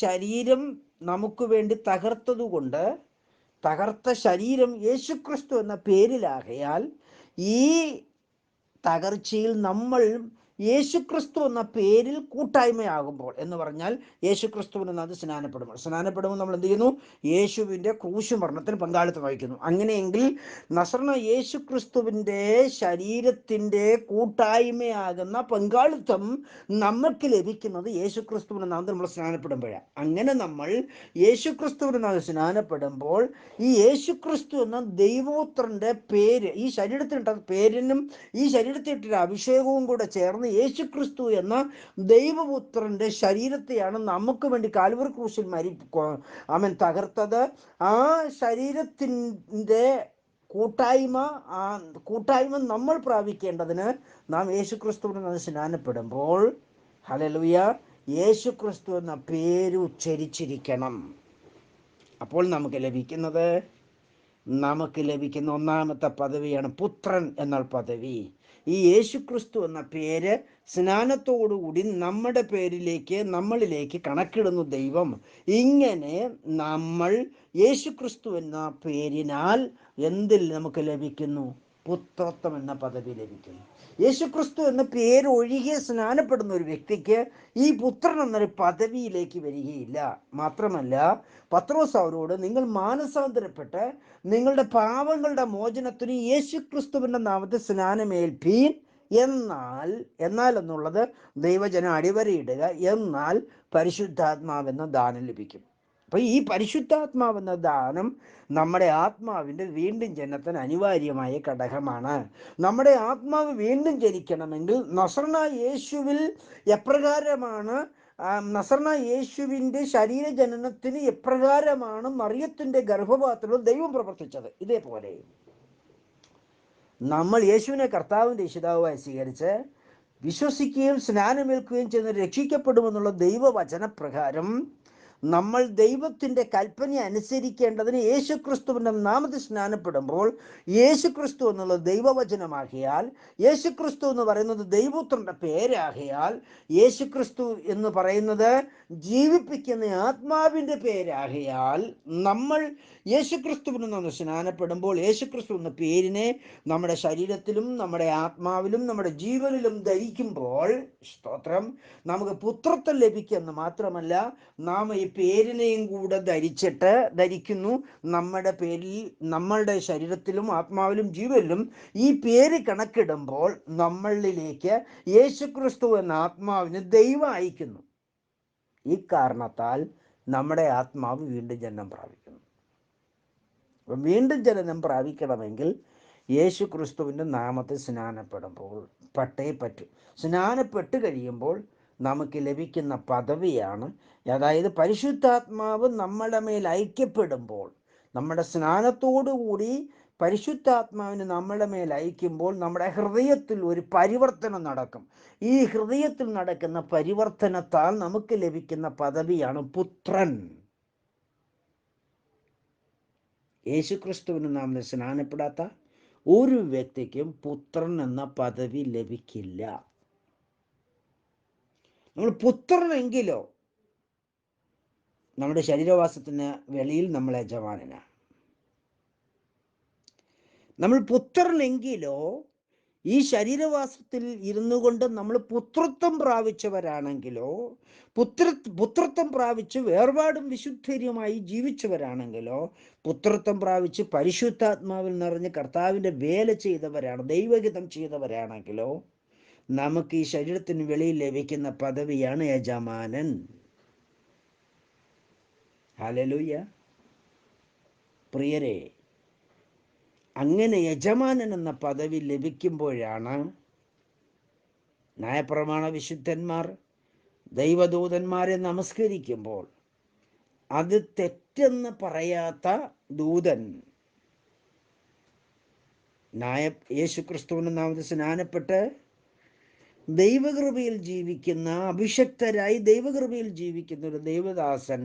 ശരീരം നമുക്ക് വേണ്ടി തകർത്തതുകൊണ്ട്, തകർത്ത ശരീരം യേശുക്രിസ്തു എന്ന പേരിലാകയാൽ ഈ തകർച്ചയിൽ നമ്മൾ യേശുക്രിസ്തു എന്ന പേരിൽ കൂട്ടായ്മയാകുമ്പോൾ, എന്ന് പറഞ്ഞാൽ യേശുക്രിസ്തുവിന് അത് സ്നാനപ്പെടുമ്പോൾ നമ്മൾ എന്ത് ചെയ്യുന്നു? യേശുവിൻ്റെ ക്രൂശ് മരണത്തിന് പങ്കാളിത്തം വഹിക്കുന്നു. അങ്ങനെയെങ്കിൽ നസറേനായ യേശുക്രിസ്തുവിൻ്റെ ശരീരത്തിൻ്റെ കൂട്ടായ്മയാകുന്ന പങ്കാളിത്തം നമ്മൾക്ക് ലഭിക്കുന്നത് യേശുക്രിസ്തുവിൻ്റെ നാമത്തിൽ നമ്മൾ സ്നാനപ്പെടുമ്പോഴാണ്. അങ്ങനെ നമ്മൾ യേശുക്രിസ്തുവിൻ്റെ നാമത്തിൽ സ്നാനപ്പെടുമ്പോൾ ഈ യേശുക്രിസ്തു എന്ന ദൈവപുത്രൻ്റെ പേര്, ഈ ശരീരത്തിലിട്ട പേരിനും ഈ ശരീരത്തിലിട്ട അഭിഷേകവും കൂടെ ചേർന്ന് യേശുക്രിസ്തു എന്ന ദൈവപുത്രന്റെ ശരീരത്തെയാണ് നമുക്ക് വേണ്ടി കാൽവറി ക്രൂശിൽ അവൻ തകർത്തത്. ആ ശരീരത്തിൻ്റെ കൂട്ടായ്മ നമ്മൾ പ്രാപിക്കേണ്ടതിന് നാം യേശുക്രിസ്തുവിനെ സ്നാനപ്പെടുമ്പോൾ, ഹല്ലേലൂയ, യേശുക്രിസ്തു എന്ന പേര് ഉച്ചരിച്ചിരിക്കണം. അപ്പോൾ നമുക്ക് ലഭിക്കുന്ന ഒന്നാമത്തെ പദവിയാണ് പുത്രൻ എന്ന പദവി. ഈ യേശുക്രിസ്തു എന്ന പേര് സ്നാനത്തോടുകൂടി നമ്മളിലേക്ക് കണക്കിടുന്നു ദൈവം. ഇങ്ങനെ നമ്മൾ യേശുക്രിസ്തു എന്ന പേരിനാൽ എന്തിൽ നമുക്ക് ലഭിക്കുന്നു? പുത്രത്വം എന്ന പദവി ലഭിക്കുന്നു. യേശുക്രിസ്തു എന്ന പേര് ഒഴികെ സ്നാനപ്പെടുന്ന ഒരു വ്യക്തിക്ക് ഈ പുത്രൻ എന്നൊരു പദവിയിലേക്ക് വരികയില്ല. മാത്രമല്ല, പത്രോസ് അവരോട്, നിങ്ങൾ മാനസാന്തരപ്പെട്ട് നിങ്ങളുടെ പാപങ്ങളുടെ മോചനത്തിന് യേശുക്രിസ്തുവിൻ്റെ നാമത്തിൽ സ്നാനമേൽപ്പീൻ. എന്നാൽ എന്നുള്ളത് ദൈവജനം അടിവരയിടുക, എന്നാൽ പരിശുദ്ധാത്മാവെന്ന ദാനം ലഭിക്കും. അപ്പോൾ ഈ പരിശുദ്ധാത്മാവെന്ന ദാനം നമ്മുടെ ആത്മാവിൻ്റെ വീണ്ടും ജനനത്തിന് അനിവാര്യമായ ഘടകമാണ്. നമ്മുടെ ആത്മാവ് വീണ്ടും ജനിക്കണമെങ്കിൽ നസറേനായ യേശുവിൽ എപ്രകാരമാണ്, നസറേനായ യേശുവിൻ്റെ ശരീരജനനത്തിന് എപ്രകാരമാണ് മറിയത്തിൻ്റെ ഗർഭപാത്രത്തിൽ ദൈവം പ്രവർത്തിച്ചത്, ഇതേപോലെ നമ്മൾ യേശുവിനെ കർത്താവിൻ്റെ രക്ഷിതാവായി സ്വീകരിച്ച് വിശ്വസിക്കുകയും സ്നാനമേൽക്കുകയും ചെയ്യുന്ന രക്ഷിക്കപ്പെടുമെന്നുള്ള ദൈവവചനപ്രകാരം നമ്മൾ ദൈവത്തിൻ്റെ കൽപ്പന അനുസരിക്കേണ്ടതിന് യേശുക്രിസ്തുവിൻ്റെ നാമത്തിൽ സ്നാനപ്പെടുമ്പോൾ, യേശുക്രിസ്തു എന്നുള്ളത് ദൈവവചനമാകിയാൽ, യേശുക്രിസ്തു എന്ന് പറയുന്നത് ദൈവപുത്രൻ്റെ പേരാകിയാൽ, യേശുക്രിസ്തു എന്ന് പറയുന്നത് ജീവിപ്പിക്കുന്ന ആത്മാവിൻ്റെ പേരാകിയാൽ, നമ്മൾ യേശുക്രിസ്തുവിന് നാം സ്നാനപ്പെടുമ്പോൾ യേശുക്രിസ്തു എന്ന പേരിനെ നമ്മുടെ ശരീരത്തിലും നമ്മുടെ ആത്മാവിലും നമ്മുടെ ജീവനിലും ധരിക്കുമ്പോൾ, സ്തോത്രം, നമുക്ക് പുത്രത്വം ലഭിക്കുമെന്ന് മാത്രമല്ല, നാം ഈ പേരിനെയും കൂടെ ധരിക്കുന്നു. നമ്മുടെ പേരിൽ, നമ്മളുടെ ശരീരത്തിലും ആത്മാവിലും ജീവനിലും ഈ പേര് കണക്കിടുമ്പോൾ നമ്മളിലേക്ക് യേശുക്രിസ്തു എന്ന ആത്മാവിന് ദൈവം അയക്കുന്നു. ഈ കാരണത്താൽ നമ്മുടെ ആത്മാവ് വീണ്ടും ജനനം പ്രാപിക്കുന്നു. വീണ്ടും ജനനം പ്രാപിക്കണമെങ്കിൽ യേശു ക്രിസ്തുവിൻ്റെ നാമത്തിൽ സ്നാനപ്പെടുമ്പോൾ പട്ടേ പറ്റും. സ്നാനപ്പെട്ട് കഴിയുമ്പോൾ നമുക്ക് ലഭിക്കുന്ന പദവിയാണ്, അതായത് പരിശുദ്ധാത്മാവ് നമ്മുടെ മേൽ ഐക്യപ്പെടുമ്പോൾ, നമ്മുടെ സ്നാനത്തോടു കൂടി പരിശുദ്ധാത്മാവിന് നമ്മുടെ മേൽ അയക്കുമ്പോൾ നമ്മുടെ ഹൃദയത്തിൽ ഒരു പരിവർത്തനം നടക്കും. ഈ ഹൃദയത്തിൽ നടക്കുന്ന പരിവർത്തനത്താൽ നമുക്ക് ലഭിക്കുന്ന പദവിയാണ് പുത്രൻ. യേശുക്രിസ്തുവിന് നാം സ്നാനപ്പെടാത്ത ഒരു വ്യക്തിക്കും പുത്രൻ എന്ന പദവി ലഭിക്കില്ല. നമ്മൾ പുത്രനെങ്കിലോ നമ്മുടെ ശരീരവാസത്തിന് വെളിയിൽ നമ്മൾ യജമാനനാണ്. നമ്മൾ പുത്രനെങ്കിലോ ഈ ശരീരവാസത്തിൽ ഇരുന്നു കൊണ്ട് നമ്മൾ പുത്രത്വം പ്രാപിച്ചവരാണെങ്കിലോ, പുത്രത്വം പ്രാപിച്ച് വേർപാടും വിശുദ്ധരുമായി ജീവിച്ചവരാണെങ്കിലോ, പുത്രത്വം പ്രാപിച്ച് പരിശുദ്ധാത്മാവിൽ നിറഞ്ഞ് കർത്താവിൻ്റെ വേല ചെയ്തവരാണ്, ദൈവഹിതം ചെയ്തവരാണെങ്കിലോ, നമുക്ക് ഈ ശരീരത്തിന് വെളിയിൽ ലഭിക്കുന്ന പദവിയാണ് യജമാനൻ. ഹല്ലേലൂയ. പ്രിയരെ, അങ്ങനെ യജമാനൻ എന്ന പദവി ലഭിക്കുമ്പോഴാണ് ന്യായപ്രമാണ വിശുദ്ധന്മാർ ദൈവദൂതന്മാരെ നമസ്കരിക്കുമ്പോൾ അത് തെറ്റെന്ന് പറയാത്ത ദൂതൻ യേശുക്രിസ്തുവിന്റെ നാമത്തിൽ സ്നാനപ്പെട്ട് ദൈവകൃപയിൽ ജീവിക്കുന്ന, അഭിഷക്തരായി ദൈവകൃപയിൽ ജീവിക്കുന്ന ഒരു ദൈവദാസൻ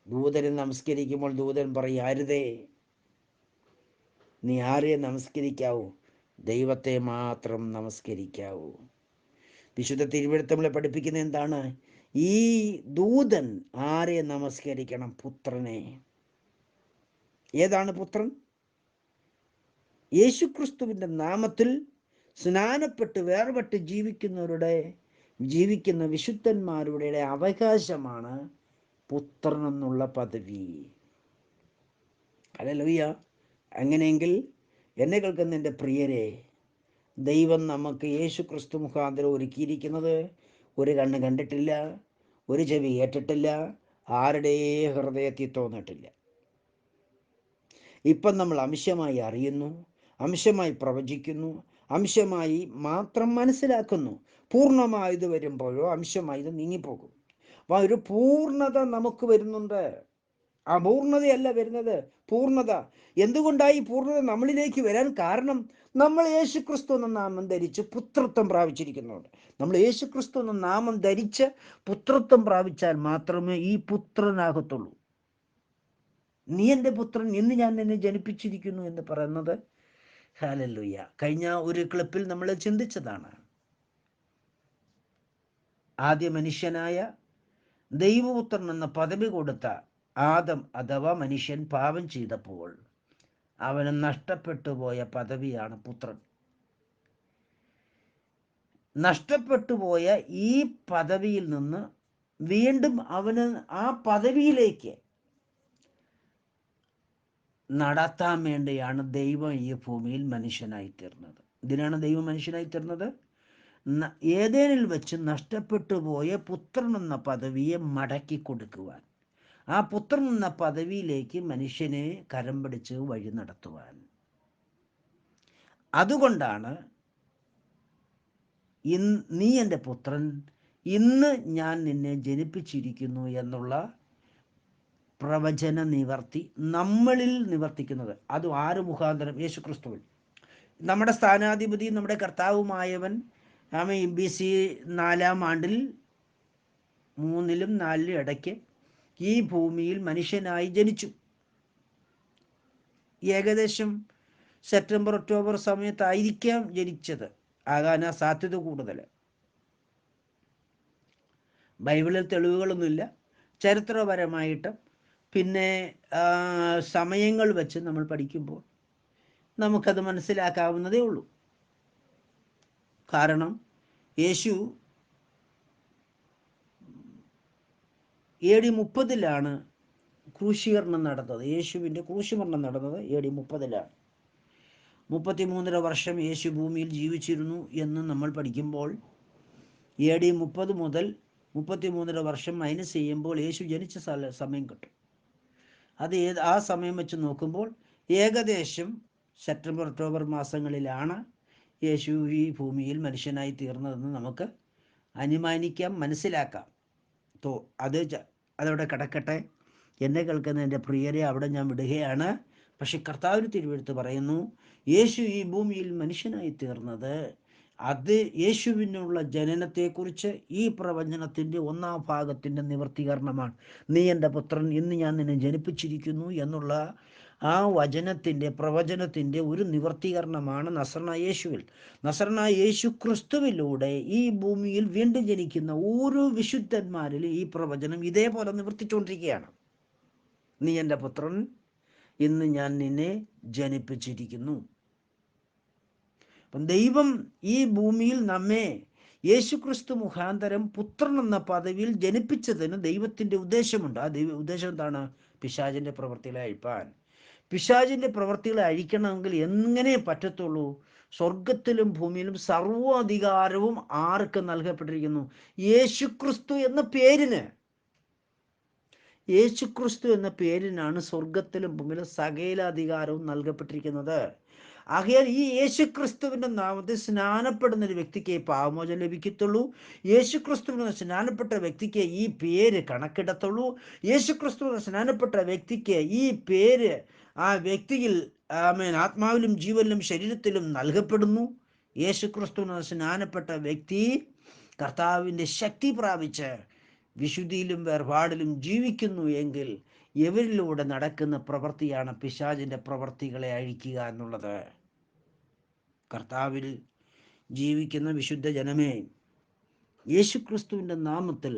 ദൂതനെ നമസ്കരിക്കുമ്പോൾ ദൂതൻ പറയും, അരുതേ, നീ ആരെ നമസ്കരിക്കാവൂ? ദൈവത്തെ മാത്രം നമസ്കരിക്കാവൂ. വിശുദ്ധ തിരുവെഴുത്ത് നമ്മളെ പഠിപ്പിക്കുന്ന എന്താണ്? ഈ ദൂതൻ ആരെ നമസ്കരിക്കണം? പുത്രനെ. ഏതാണ് പുത്രൻ? യേശുക്രിസ്തുവിൻ്റെ നാമത്തിൽ സ്നാനപ്പെട്ട് വേർപെട്ട് ജീവിക്കുന്ന വിശുദ്ധന്മാരുടെ അവകാശമാണ് പുത്രൻ എന്നുള്ള പദവി. ഹല്ലേലൂയ. അങ്ങനെയെങ്കിൽ എന്നെ കേൾക്കുന്ന എൻ്റെ പ്രിയരെ, ദൈവം നമുക്ക് യേശു ക്രിസ്തു മുഖാന്തരം ഒരുക്കിയിരിക്കുന്നത് ഒരു കണ്ണ് കണ്ടിട്ടില്ല, ഒരു ചെവി കേട്ടിട്ടില്ല, ആരുടെ ഹൃദയത്തിൽ തോന്നിട്ടില്ല. ഇപ്പം നമ്മൾ അംശമായി അറിയുന്നു, അംശമായി പ്രവചിക്കുന്നു, അംശമായി മാത്രം മനസ്സിലാക്കുന്നു. പൂർണ്ണമായത് വരുമ്പോഴോ അംശമായത് നീങ്ങിപ്പോകും. അപ്പോൾ ഒരു പൂർണ്ണത നമുക്ക് വരുന്നുണ്ട്. അപൂർണതയല്ല വരുന്നത്, പൂർണ്ണത. എന്തുകൊണ്ടായി പൂർണ്ണത നമ്മളിലേക്ക് വരാൻ കാരണം? നമ്മൾ യേശുക്രിസ്തു എന്ന നാമം ധരിച്ച് പുത്രത്വം പ്രാപിച്ചിരിക്കുന്നുണ്ട്. നമ്മൾ യേശുക്രിസ്തു എന്ന നാമം ധരിച്ച് പുത്രത്വം പ്രാപിച്ചാൽ മാത്രമേ ഈ പുത്രനാകത്തുള്ളൂ. നീ എൻ്റെ പുത്രൻ, ഇന്ന് ഞാൻ നിന്നെ ജനിപ്പിച്ചിരിക്കുന്നു എന്ന് പറയുന്നത്. ഹല്ലേലൂയ. കഴിഞ്ഞ ഒരു ക്ലിപ്പിൽ നമ്മൾ ചിന്തിച്ചതാണ്. ആദ്യ മനുഷ്യനായ ദൈവപുത്രൻ എന്ന പദവി കൊടുത്ത ആദം അഥവാ മനുഷ്യൻ പാപം ചെയ്തപ്പോൾ അവന് നഷ്ടപ്പെട്ടു പോയ പദവിയാണ് പുത്രൻ. നഷ്ടപ്പെട്ടു പോയ ഈ പദവിയിൽ നിന്ന് വീണ്ടും അവന് ആ പദവിയിലേക്ക് നടത്താൻ വേണ്ടിയാണ് ദൈവം ഈ ഭൂമിയിൽ മനുഷ്യനായി തീർന്നത്. ഇതിനാണ് ദൈവം മനുഷ്യനായി തീർന്നത്. ഏദേനിൽ വെച്ച് നഷ്ടപ്പെട്ടു പോയ പുത്രൻ എന്ന പദവിയെ മടക്കി കൊടുക്കുവാൻ, ആ പുത്രൻ എന്ന പദവിയിലേക്ക് മനുഷ്യനെ കരം പിടിച്ച് വഴി നടത്തുവാൻ. അതുകൊണ്ടാണ് നീ എൻ്റെ പുത്രൻ, ഇന്ന് ഞാൻ നിന്നെ ജനിപ്പിച്ചിരിക്കുന്നു എന്നുള്ള പ്രവചന നിവർത്തി നമ്മളിൽ നിവർത്തിക്കുന്നത്. അത് ആര് മുഖാന്തരം? യേശുക്രിസ്തുവിൽ. നമ്മുടെ സ്ഥാനാധിപതി, നമ്മുടെ കർത്താവുമായവൻ BC 4-ാം ആണ്ടിൽ 3-ലും 4-ലും ഇടയ്ക്ക് ഈ ഭൂമിയിൽ മനുഷ്യനായി ജനിച്ചു. ഏകദേശം സെപ്റ്റംബർ ഒക്ടോബർ സമയത്തായിരിക്കാം ജനിച്ചത്, ആകാൻ സാധ്യത കൂടുതൽ. ബൈബിളിൽ തെളിവുകളൊന്നുമില്ല. ചരിത്രപരമായിട്ടും പിന്നെ സമയങ്ങൾ വെച്ച് നമ്മൾ പഠിക്കുമ്പോൾ നമുക്കത് മനസ്സിലാക്കാവുന്നതേ ഉള്ളൂ. കാരണം യേശു AD 30 ക്രൂശീകരണം നടന്നത്. യേശുവിൻ്റെ ക്രൂശുമരണം നടന്നത് AD 30. 33 വർഷം യേശു ഭൂമിയിൽ ജീവിച്ചിരുന്നു എന്ന് നമ്മൾ പഠിക്കുമ്പോൾ AD 30 മുതൽ 33 വർഷം മൈനസ് ചെയ്യുമ്പോൾ യേശു ജനിച്ച സമയം കിട്ടും. അത് ആ സമയം വെച്ച് നോക്കുമ്പോൾ ഏകദേശം സെപ്റ്റംബർ ഒക്ടോബർ മാസങ്ങളിലാണ് യേശു ഈ ഭൂമിയിൽ മനുഷ്യനായി തീർന്നതെന്ന് നമുക്ക് അനുമാനിക്കാം, മനസ്സിലാക്കാം. അതവിടെ കിടക്കട്ടെ. എന്നെ കേൾക്കുന്ന എൻ്റെ പ്രിയരെ അവിടെ ഞാൻ വിടുകയാണ്. പക്ഷെ കർത്താവിന് തിരുവെഴുത്ത് പറയുന്നു, യേശു ഈ ഭൂമിയിൽ മനുഷ്യനായി തീർന്നത് അത് യേശുവിനുള്ള ജനനത്തെക്കുറിച്ച് ഈ പ്രവചനത്തിൻ്റെ 1-ാം ഭാഗത്തിൻ്റെ നിവർത്തീകരണമാണ്. നീ എൻ്റെ പുത്രൻ, ഇന്ന് ഞാൻ നിന്നെ ജനിപ്പിച്ചിരിക്കുന്നു എന്നുള്ള ആ വചനത്തിൻ്റെ പ്രവചനത്തിൻ്റെ ഒരു നിവർത്തീകരണമാണ് നസറനായ യേശുവിൽ. നസറനായ യേശു ക്രിസ്തുവിലൂടെ ഈ ഭൂമിയിൽ വീണ്ടും ജനിക്കുന്ന ഓരോ വിശുദ്ധന്മാരിലും ഈ പ്രവചനം ഇതേപോലെ നിവർത്തിച്ചുകൊണ്ടിരിക്കുകയാണ്. നീ എൻ്റെ പുത്രൻ, ഇന്ന് ഞാൻ നിന്നെ ജനിപ്പിച്ചിരിക്കുന്നു. അപ്പം ദൈവം ഈ ഭൂമിയിൽ നമ്മെ യേശുക്രിസ്തു മുഖാന്തരം പുത്രൻ എന്ന പദവിയിൽ ജനിപ്പിച്ചതിന് ദൈവത്തിൻ്റെ ഉദ്ദേശമുണ്ട്. ആ ഉദ്ദേശം എന്താണ്? പിശാചിൻ്റെ പ്രവൃത്തികളെ അഴിപ്പാൻ. പിശാചിൻ്റെ പ്രവൃത്തികളെ അഴിക്കണമെങ്കിൽ എങ്ങനെ പറ്റത്തുള്ളൂ? സ്വർഗത്തിലും ഭൂമിയിലും സർവാധികാരവും ആർക്ക് നൽകപ്പെട്ടിരിക്കുന്നു? യേശുക്രിസ്തു എന്ന പേരിന്. യേശുക്രിസ്തു എന്ന പേരിനാണ് സ്വർഗത്തിലും ഭൂമിയിലും സകല അധികാരവും നൽകപ്പെട്ടിരിക്കുന്നത്. ആകയാൽ ഈ യേശുക്രിസ്തുവിൻ്റെ നാമത്തിൽ സ്നാനപ്പെടുന്ന ഒരു വ്യക്തിക്ക് പാപമോചനം ലഭിക്കത്തുള്ളൂ. യേശുക്രിസ്തുവിന് സ്നാനപ്പെട്ട വ്യക്തിക്ക് ഈ പേര് കണക്കിടത്തുള്ളൂ. യേശുക്രിസ്തുവിന് സ്നാനപ്പെട്ട വ്യക്തിക്ക് ഈ പേര് ആ വ്യക്തിയിൽ ആത്മാവിലും ജീവനിലും ശരീരത്തിലും നൽകപ്പെടുന്നു. യേശുക്രിസ്തുവിന് സ്നാനപ്പെട്ട വ്യക്തി കർത്താവിൻ്റെ ശക്തി പ്രാപിച്ച് വിശുദ്ധിയിലും വേർപാടിലും ജീവിക്കുന്നു എങ്കിൽ ഇവരിലൂടെ നടക്കുന്ന പ്രവൃത്തിയാണ് പിശാചിൻ്റെ പ്രവൃത്തികളെ അഴിക്കുക എന്നുള്ളത്. കർത്താവിൽ ജീവിക്കുന്ന വിശുദ്ധ ജനമേ, യേശുക്രിസ്തുവിൻ്റെ നാമത്തിൽ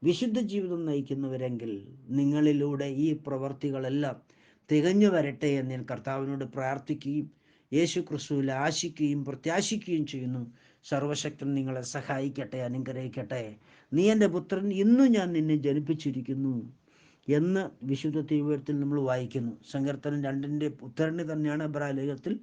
വിശുദ്ധ ജീവിതം നയിക്കുന്നവരെങ്കിൽ നിങ്ങളിലൂടെ ഈ പ്രവൃത്തികളെല്ലാം തികഞ്ഞു വരട്ടെ എന്ന് ഞാൻ കർത്താവിനോട് പ്രാർത്ഥിക്കുകയും യേശുക്രിസ്തുവിൽ ആശിക്കുകയും പ്രത്യാശിക്കുകയും ചെയ്യുന്നു. സർവശക്തൻ നിങ്ങളെ സഹായിക്കട്ടെ, അനുഗ്രഹിക്കട്ടെ. നീ എൻ്റെ പുത്രൻ, ഇന്നു ഞാൻ നിന്നെ ജനിപ്പിച്ചിരിക്കുന്നു എന്ന് വിശുദ്ധ തിരുവെഴുത്തിൽ നമ്മൾ വായിക്കുന്നു. സങ്കീർത്തനം 2-ന്റെ ഉത്തരണി തന്നെയാണ് എബ്രായ ലേഖനത്തിൽ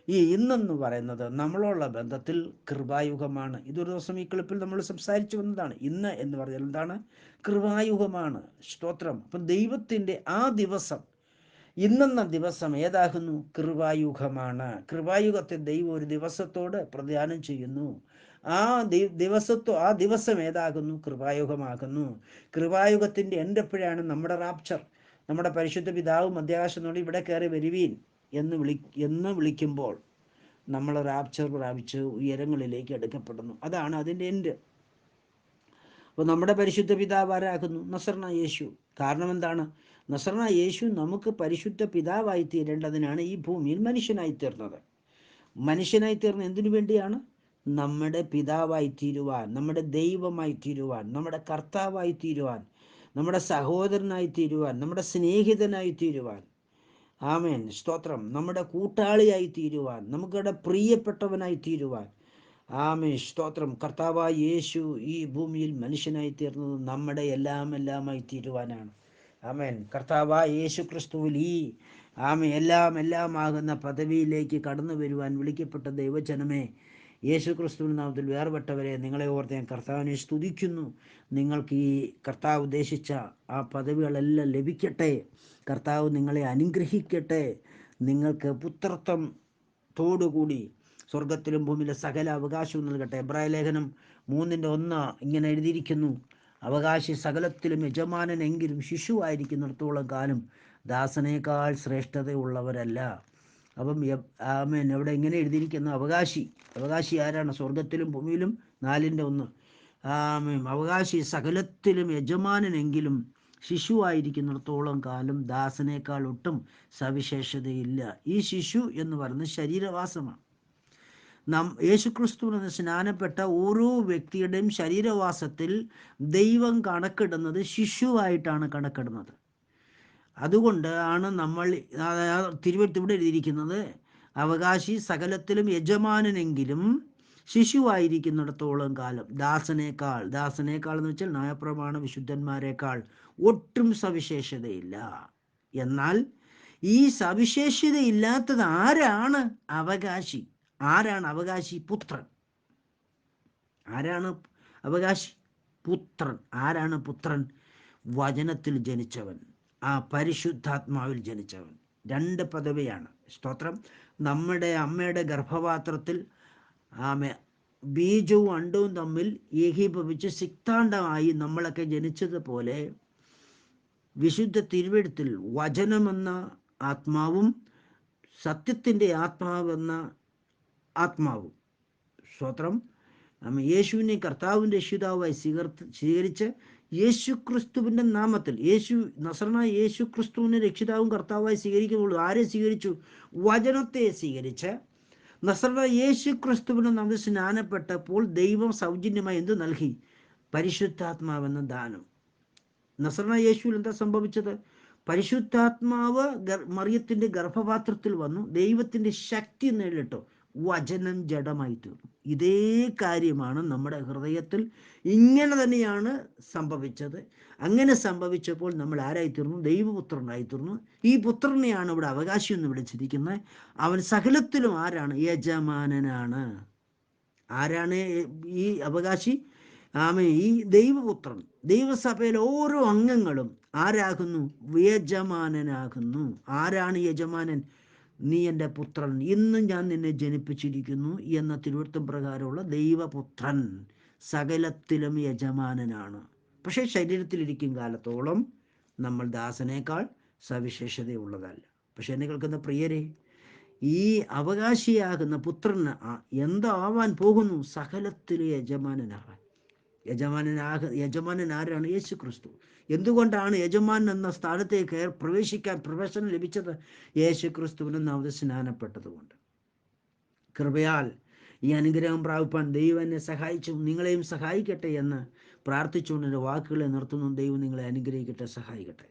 ഈ ഇന്നെന്ന് പറയുന്നത്. നമ്മളുള്ള ബന്ധത്തിൽ കൃപായുഗമാണ്. ഇതൊരു ദിവസം ഈ ക്ലിപ്പിൽ നമ്മൾ സംസാരിച്ചു വന്നതാണ്. ഇന്ന് എന്ന് പറഞ്ഞാൽ എന്താണ്? കൃപായുഗമാണ്. സ്തോത്രം. അപ്പം ദൈവത്തിൻ്റെ ആ ദിവസം, ഇന്നെന്ന ദിവസം ഏതാകുന്നു? കൃപായുഗമാണ്. കൃപായുഗത്തെ ദൈവം ഒരു ദിവസത്തോട് പ്രദാനം ചെയ്യുന്നു. ആ ദിവസം ഏതാകുന്നു? കൃപായുഗമാകുന്നു. കൃപായുഗത്തിൻ്റെ എൻ്റെ എപ്പോഴാണ്? നമ്മുടെ റാപ്ചർ. നമ്മുടെ പരിശുദ്ധ പിതാവ് മധ്യാകാശത്തോടെ ഇവിടെ കയറി വരുവീൻ എന്ന് വിളിക്കുമ്പോൾ നമ്മൾ റാപ്ചർ പ്രാപിച്ച് ഉയരങ്ങളിലേക്ക് എടുക്കപ്പെടുന്നു. അതാണ് അതിൻ്റെ എൻ്റെ. അപ്പോൾ നമ്മുടെ പരിശുദ്ധ പിതാവ് ആരാകുന്നു? നസറനായ യേശു. കാരണം എന്താണ്? നസറനായ യേശു നമുക്ക് പരിശുദ്ധ പിതാവായി തീരേണ്ടതിനാണ് ഈ ഭൂമിയിൽ മനുഷ്യനായി തീർന്നത്. മനുഷ്യനായി തീർന്ന എന്തിനു വേണ്ടിയാണ്? നമ്മുടെ പിതാവായി തീരുവാൻ, നമ്മുടെ ദൈവമായി തീരുവാൻ, നമ്മുടെ കർത്താവായി തീരുവാൻ, നമ്മുടെ സഹോദരനായി തീരുവാൻ, നമ്മുടെ സ്നേഹിതനായി തീരുവാൻ. ആമേൻ, സ്തോത്രം. നമ്മുടെ കൂട്ടാളിയായി തീരുവാൻ, നമുക്കിവിടെ പ്രിയപ്പെട്ടവനായി തീരുവാൻ. ആമേൻ, സ്തോത്രം. കർത്താവായ യേശു ഈ ഭൂമിയിൽ മനുഷ്യനായി തീർന്നത് നമ്മുടെ എല്ലാമായി തീരുവാനാണ്. ആമേൻ. കർത്താവായ യേശു ക്രിസ്തുവിൽ ഈ എല്ലാമാകുന്ന പദവിയിലേക്ക് കടന്നു വരുവാൻ വിളിക്കപ്പെട്ട ദൈവജനമേ, യേശു ക്രിസ്തുവിൻ്റെ നാമത്തിൽ വേർപെട്ടവരെ, നിങ്ങളെ ഓർത്ത് ഞാൻ കർത്താവിനെ സ്തുതിക്കുന്നു. നിങ്ങൾക്ക് ഈ കർത്താവ് ഉദ്ദേശിച്ച ആ പദവികളെല്ലാം ലഭിക്കട്ടെ. കർത്താവ് നിങ്ങളെ അനുഗ്രഹിക്കട്ടെ. നിങ്ങൾക്ക് പുത്രത്വത്തോടുകൂടി സ്വർഗത്തിലും ഭൂമിയിലെ സകല അവകാശവും നൽകട്ടെ. എബ്രായ ലേഖനം 3:1 ഇങ്ങനെ എഴുതിയിരിക്കുന്നു: അവകാശി സകലത്തിലും യജമാനനെങ്കിലും ശിശുവായിരിക്കുന്നിടത്തോളം കാലം ദാസനേക്കാൾ ശ്രേഷ്ഠതയുള്ളവരല്ല. അപ്പം ആമേൻ, അവിടെ ഇങ്ങനെ എഴുതിയിരിക്കുന്നു, അവകാശി ആരാണ്? സ്വർഗത്തിലും ഭൂമിയിലും 4:1. ആമേൻ. അവകാശി സകലത്തിലും യജമാനനെങ്കിലും ശിശുവായിരിക്കുന്നിടത്തോളം കാലം ദാസനേക്കാൾ ഒട്ടും സവിശേഷതയില്ല. ഈ ശിശു എന്ന് പറയുന്നത് ശരീരവാസമാണ്. യേശുക്രിസ്തുവിന് സ്നാനപ്പെട്ട ഓരോ വ്യക്തിയുടെയും ശരീരവാസത്തിൽ ദൈവം കണക്കിടുന്നത് ശിശുവായിട്ടാണ് കണക്കിടുന്നത്. അതുകൊണ്ട് ആണ് നമ്മൾ തിരുവെഴുത്ത് ഇവിടെ എഴുതിയിരിക്കുന്നത്, അവകാശി സകലത്തിലും യജമാനനെങ്കിലും ശിശുവായിരിക്കുന്നിടത്തോളം കാലം ദാസനേക്കാൾ എന്ന് വെച്ചാൽ ന്യായപ്രമാണ വിശുദ്ധന്മാരെക്കാൾ ഒട്ടും സവിശേഷതയില്ല. എന്നാൽ ഈ സവിശേഷതയില്ലാത്തത് ആരാണ് അവകാശി? പുത്രൻ. ആരാണ് അവകാശി? പുത്രൻ. ആരാണ് പുത്രൻ? വചനത്തിൽ ജനിച്ചവൻ, ആ പരിശുദ്ധാത്മാവിൽ ജനിച്ചവൻ. 2 പദവിയാണ്. സ്തോത്രം. നമ്മുടെ അമ്മയുടെ ഗർഭപാത്രത്തിൽ ബീജവും അണ്ടവും തമ്മിൽ ഏകീഭവിച്ച് സിക്താണ്ഡമായി നമ്മളൊക്കെ ജനിച്ചതുപോലെ വിശുദ്ധ തിരുവെഴുത്തിൽ വചനമെന്ന ആത്മാവും സത്യത്തിൻ്റെ ആത്മാവെന്ന ആത്മാവും, സ്തോത്രം, യേശുവിനെ കർത്താവിൻ്റെ രക്ഷിതാവായി സ്വീകരിച്ച് യേശുക്രിസ്തുവിൻ്റെ നാമത്തിൽ നസറനായ യേശുക്രിസ്തുവിനെ രക്ഷിതാവും കർത്താവായി സ്വീകരിക്കുന്നുള്ളൂ. ആരെ സ്വീകരിച്ചു? വചനത്തെ സ്വീകരിച്ച് നസറനായ യേശുക്രിസ്തുവിൻ്റെ നാമത്തിൽ സ്നാനപ്പെട്ടപ്പോൾ ദൈവം സൗജന്യമായി എന്ത് നൽകി? പരിശുദ്ധാത്മാവെന്ന ദാനം. നസറനായ യേശുവിൽ എന്താ സംഭവിച്ചത്? പരിശുദ്ധാത്മാവ് മറിയത്തിൻ്റെ ഗർഭപാത്രത്തിൽ വന്നു. ദൈവത്തിൻ്റെ ശക്തി നേരിട്ടു. വചനം ജഡമായി തീർന്നു. ഇതേ കാര്യമാണ് നമ്മുടെ ഹൃദയത്തിൽ. ഇങ്ങനെ തന്നെയാണ് സംഭവിച്ചത്. അങ്ങനെ സംഭവിച്ചപ്പോൾ നമ്മൾ ആരായിത്തീർന്നു? ദൈവപുത്രനായിത്തീർന്നു. ഈ പുത്രനെയാണ് ഇവിടെ അവകാശി എന്ന് വിളിച്ചിരിക്കുന്നത്. അവൻ സകലത്തിലും ആരാണ്? യജമാനനാണ്. ആരാണ് ഈ അവകാശി? ഈ ദൈവപുത്രൻ. ദൈവസഭയിലെ ഓരോ അംഗങ്ങളും ആരാകുന്നു? യജമാനനാകുന്നു. ആരാണ് യജമാനൻ? നീ എൻ്റെ പുത്രൻ, ഇന്നും ഞാൻ നിന്നെ ജനിപ്പിച്ചിരിക്കുന്നു എന്ന തിരുവഴുത്തും പ്രകാരമുള്ള ദൈവപുത്രൻ സകലത്തിലും യജമാനനാണ്. പക്ഷേ ശരീരത്തിലിരിക്കും കാലത്തോളം നമ്മൾ ദാസനേക്കാൾ സവിശേഷതയുള്ളതല്ല. പക്ഷെ എന്നെ കേൾക്കുന്ന പ്രിയരെ, ഈ അവകാശിയാകുന്ന പുത്രന് എന്താവാൻ പോകുന്നു? സകലത്തിലെ യജമാനനാകാൻ. യജമാനൻ ആരാണ്? യേശു ക്രിസ്തു. എന്തുകൊണ്ടാണ് യജമാനൻ എന്ന സ്ഥാനത്തേക്ക് പ്രവേശനം ലഭിച്ചത്? യേശു ക്രിസ്തുവിന് നാമത്തിൽ സ്നാനപ്പെട്ടതുകൊണ്ട്. കൃപയാൽ ഈ അനുഗ്രഹം പ്രാപിപ്പാൻ ദൈവം എന്നെ സഹായിച്ചു, നിങ്ങളെയും സഹായിക്കട്ടെ എന്ന് പ്രാർത്ഥിച്ചുകൊണ്ട് എൻ്റെ വാക്കുകളെ നിർത്തുന്നു. ദൈവം നിങ്ങളെ അനുഗ്രഹിക്കട്ടെ, സഹായിക്കട്ടെ.